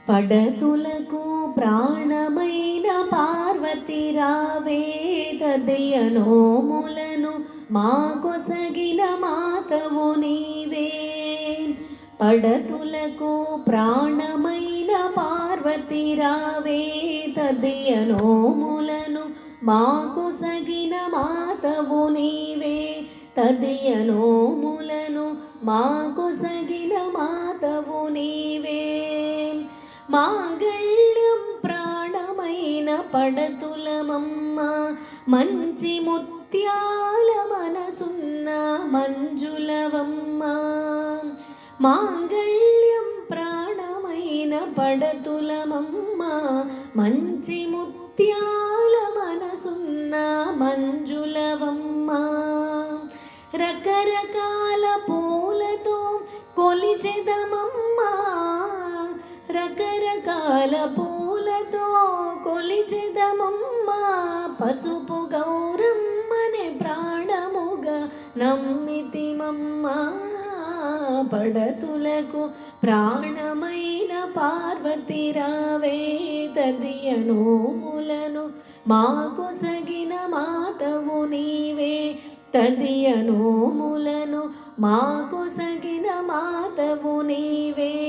పడతులకు ప్రాణమైన పార్వతి రావే తదయనోములను మాకొసగిన మాతవు నీవే. పడతులకు ప్రాణమైన పార్వతి రావే తదయనోములను మాకొసగిన మాతవు నీవే. తదయనోములను మాకొసగిన మాతవు నీవే. మాంగళ్యం ప్రాణమైన పడతులమమ్మ మంచి ముత్యాల మనసున్న మంజులవమ్మ. మాంగళ్యం ప్రాణమైన పడతులమమ్మ మంచి ముత్యాల మనసున్న మంజులవమ్మ. రకరకాల పూలతో కొలిచెదమమ్మా, రకరకాల పూలతో కొలిచెదమమ్మా. పసుపు గౌరమ్మనే ప్రాణముగా నమ్మితిమమ్మా. పడతులకు ప్రాణమైన పార్వతి రావే తదియనోములను మాకొసగిన మాతవు నీవే. తదియనోములను మాకొసగిన మాతవు నీవే.